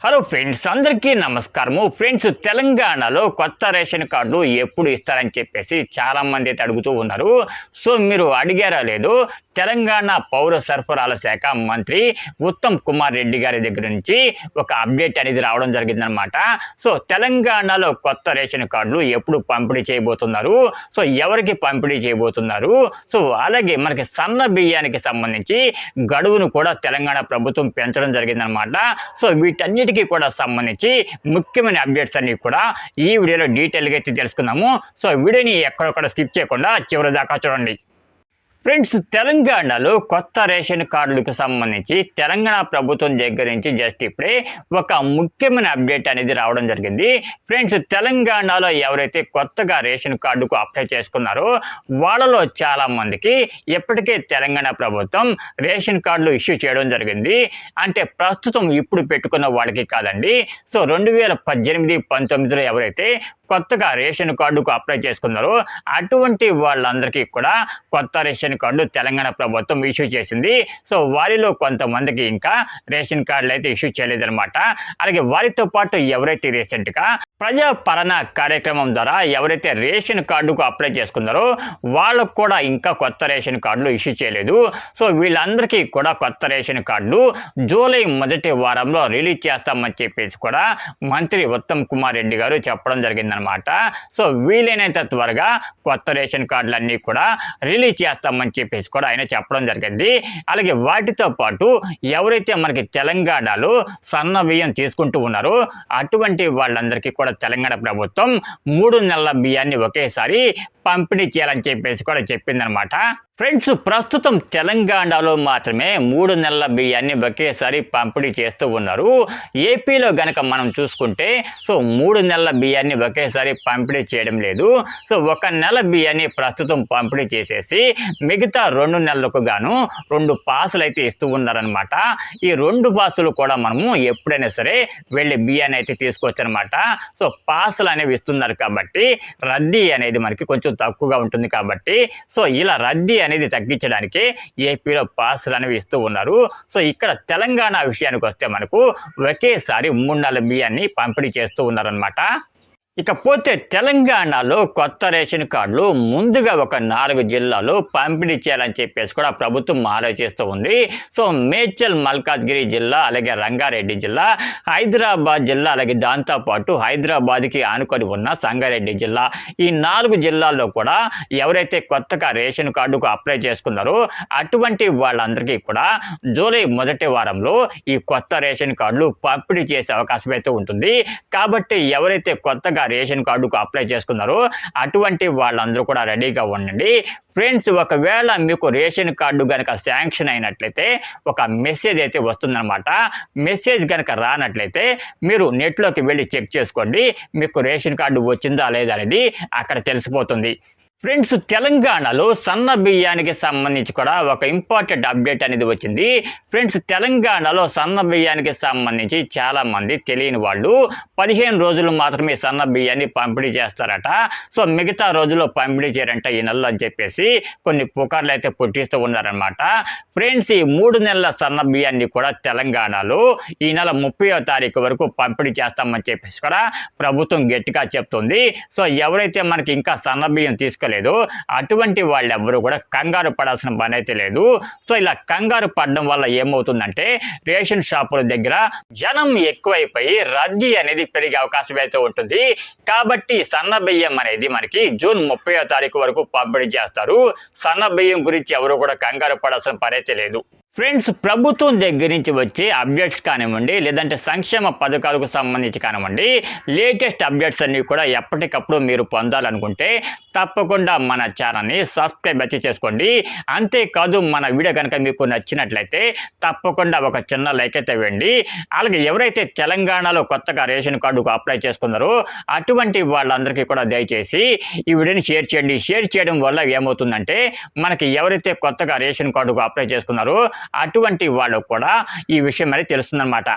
Hello friends, అందరికీ నమస్కారము. Friends, తెలంగాణలో కొత్త రేషన్ కార్డులు ఎప్పుడు ఇస్తారని చెప్పేసి చాలామంది అయితే అడుగుతూ ఉన్నారు. సో మీరు అడిగారా లేదు, తెలంగాణ పౌర సరఫరాల శాఖ మంత్రి ఉత్తమ్ కుమార్ రెడ్డి గారి దగ్గర నుంచి ఒక అప్డేట్ అనేది రావడం జరిగిందనమాట. సో తెలంగాణలో కొత్త రేషన్ కార్డులు ఎప్పుడు పంపిణీ చేయబోతున్నారు, సో ఎవరికి పంపిణీ చేయబోతున్నారు, సో అలాగే మనకి సన్న బియ్యానికి సంబంధించి గడువును కూడా తెలంగాణ ప్రభుత్వం పెంచడం జరిగిందనమాట. సో వీటన్నిటికీ కూడా సంబంధించి ముఖ్యమైన అప్డేట్స్ అన్ని కూడా ఈ వీడియోలో డీటెయిల్గా అయితే తెలుసుకుందాము. సో వీడియోని ఎక్కడొక్కడ స్కిప్ చేయకుండా చివరి దాకా చూడండి. ఫ్రెండ్స్, తెలంగాణలో కొత్త రేషన్ కార్డులకు సంబంధించి తెలంగాణ ప్రభుత్వం దగ్గర నుంచి జస్ట్ ఇప్పుడే ఒక ముఖ్యమైన అప్డేట్ అనేది రావడం జరిగింది. ఫ్రెండ్స్, తెలంగాణలో ఎవరైతే కొత్తగా రేషన్ కార్డుకు అప్లై చేసుకున్నారో వాళ్ళలో చాలా మందికి ఇప్పటికే తెలంగాణ ప్రభుత్వం రేషన్ కార్డులు ఇష్యూ చేయడం జరిగింది. అంటే ప్రస్తుతం ఇప్పుడు పెట్టుకున్న వాళ్ళకి కాదండి. సో 2018-19లో ఎవరైతే కొత్తగా రేషన్ కార్డుకు అప్లై చేసుకున్నారో అటువంటి వాళ్ళందరికీ కూడా కొత్త రేషన్ కార్డు తెలంగాణ ప్రభుత్వం ఇష్యూ చేసింది. సో వారిలో కొంతమందికి ఇంకా రేషన్ కార్డులు అయితే ఇష్యూ చేయలేదన్నమాట. అలాగే వారితో పాటు ఎవరైతే రీసెంట్గా ప్రజాపాలన కార్యక్రమం ద్వారా ఎవరైతే రేషన్ కార్డుకు అప్లై చేసుకున్నారో వాళ్ళకు కూడా ఇంకా కొత్త రేషన్ కార్డులు ఇష్యూ చేయలేదు. సో వీళ్ళందరికీ కూడా కొత్త రేషన్ కార్డులు జూలై మొదటి వారంలో రిలీజ్ చేస్తామని చెప్పేసి కూడా మంత్రి ఉత్తమ్ కుమార్ రెడ్డి గారు చెప్పడం జరిగిందనమాట. సో వీలైనంత త్వరగా కొత్త రేషన్ కార్డులన్నీ కూడా రిలీజ్ చేస్తామని చెప్పేసి కూడా ఆయన చెప్పడం జరిగింది. అలాగే వాటితో పాటు ఎవరైతే మనకి తెలంగాణలో సన్న బియ్యం తీసుకుంటూ ఉన్నారో అటువంటి వాళ్ళందరికీ కూడా తెలంగాణ ప్రభుత్వం 3 నెలల బియ్యాన్ని ఒకేసారి పంపిణీ చేయాలని చెప్పేసి కూడా చెప్పిందనమాట. ఫ్రెండ్స్, ప్రస్తుతం తెలంగాణలో మాత్రమే 3 నెలల బియ్యాన్ని ఒకేసారి పంపిణీ చేస్తూ ఉన్నారు. ఏపీలో గనక మనం చూసుకుంటే సో 3 నెలల బియ్యాన్ని ఒకేసారి పంపిణీ చేయడం లేదు. సో 1 నెల బియ్యాన్ని ప్రస్తుతం పంపిణీ చేసేసి మిగతా 2 నెలలకు గాను 2 పాసులు అయితే ఇస్తూ ఉన్నారనమాట. ఈ 2 పాసులు కూడా మనము ఎప్పుడైనా సరే వెళ్ళి బియ్యాన్ని అయితే తీసుకోవచ్చు అనమాట. సో పాసులు అనేవి ఇస్తున్నారు కాబట్టి రద్దీ అనేది మనకి కొంచెం తక్కువగా ఉంటుంది కాబట్టి సో ఇలా రద్దీ అనేది తగ్గించడానికి ఏపీలో పాసులు అనేవి ఇస్తూ ఉన్నారు. సో ఇక్కడ తెలంగాణ విషయానికి వస్తే మనకు ఒకేసారి 3 నెలల బియ్యాన్ని పంపిణీ చేస్తూ ఉన్నారనమాట. ఇకపోతే తెలంగాణలో కొత్త రేషన్ కార్డులు ముందుగా ఒక 4 జిల్లాలో పంపిణీ చేయాలని చెప్పేసి కూడా ప్రభుత్వం ఆలోచిస్తూ ఉంది. సో మేడ్చల్ మల్కాజ్గిరి జిల్లా, అలాగే రంగారెడ్డి జిల్లా, హైదరాబాద్ జిల్లా, అలాగే దాంతోపాటు హైదరాబాద్కి ఆనుకొని ఉన్న సంగారెడ్డి జిల్లా, ఈ 4 జిల్లాల్లో కూడా ఎవరైతే కొత్తగా రేషన్ కార్డుకు అప్లై చేసుకున్నారో అటువంటి వాళ్ళందరికీ కూడా జూలై మొదటి వారంలో ఈ కొత్త రేషన్ కార్డులు పంపిణీ చేసే అవకాశం అయితే ఉంటుంది. కాబట్టి ఎవరైతే కొత్తగా రేషన్ కార్డుకు అప్లై చేసుకున్నారో అటువంటి వాళ్ళందరూ కూడా రెడీగా ఉండండి. ఫ్రెండ్స్, ఒకవేళ మీకు రేషన్ కార్డు కనుక శాంక్షన్ అయినట్లయితే ఒక మెసేజ్ అయితే వస్తుందన్నమాట. మెసేజ్ కనుక రానట్లయితే మీరు నెట్లోకి వెళ్ళి చెక్ చేసుకోండి, మీకు రేషన్ కార్డు వచ్చిందా లేదా అనేది అక్కడ తెలిసిపోతుంది. ఫ్రెండ్స్, తెలంగాణలో సన్న బియ్యానికి సంబంధించి కూడా ఒక ఇంపార్టెంట్ అప్డేట్ అనేది వచ్చింది. ఫ్రెండ్స్, తెలంగాణలో సన్న బియ్యానికి సంబంధించి చాలామంది తెలియని వాళ్ళు 15 రోజులు మాత్రమే సన్న బియ్యాన్ని పంపిణీ చేస్తారట. సో మిగతా రోజుల్లో పంపిణీ చేయరంట ఈ నెలలో అని చెప్పేసి కొన్ని పుకార్లు అయితే పుట్టిస్తూ ఉన్నారనమాట. ఫ్రెండ్స్, ఈ 3 నెలల సన్న బియ్యాన్ని కూడా తెలంగాణలో ఈ నెల 30వ తారీఖు వరకు పంపిణీ చేస్తామని చెప్పేసి కూడా ప్రభుత్వం గట్టిగా చెప్తుంది. సో ఎవరైతే మనకి ఇంకా సన్న బియ్యం లేదో అటువంటి వాళ్ళు ఎవరు కూడా కంగారు పడాల్సిన పని అయితే లేదు. సో ఇలా కంగారు పడడం వల్ల ఏమవుతుందంటే రేషన్ షాపుల దగ్గర జనం ఎక్కువైపోయి రద్దీ అనేది పెరిగే అవకాశం అయితే ఉంటుంది. కాబట్టి సన్న బియ్యం అనేది మనకి జూన్ 30వ తారీఖు వరకు పంపిణీ చేస్తారు. సన్న బియ్యం గురించి ఎవరు కూడా కంగారు పడాల్సిన పని అయితే లేదు. ఫ్రెండ్స్, ప్రభుత్వం దగ్గర నుంచి వచ్చే అప్డేట్స్ కానివ్వండి, లేదంటే సంక్షేమ పథకాలకు సంబంధించి కానివ్వండి, లేటెస్ట్ అప్డేట్స్ అన్నీ కూడా ఎప్పటికప్పుడు మీరు పొందాలనుకుంటే తప్పకుండా మన ఛానల్ని సబ్స్క్రైబ్ వచ్చి చేసుకోండి. అంతేకాదు మన వీడియో కనుక మీకు నచ్చినట్లయితే తప్పకుండా ఒక చిన్న లైక్ అయితే ఇవ్వండి. అలాగే ఎవరైతే తెలంగాణలో కొత్తగా రేషన్ కార్డుకు అప్లై చేసుకున్నారో అటువంటి వాళ్ళందరికీ కూడా దయచేసి ఈ వీడియోని షేర్ చేయండి. షేర్ చేయడం వల్ల ఏమవుతుందంటే మనకి ఎవరైతే కొత్తగా రేషన్ కార్డుకు అప్లై చేసుకున్నారో అటువంటి వాళ్ళకు కూడా ఈ విషయం అనేది తెలుస్తుందన్నమాట.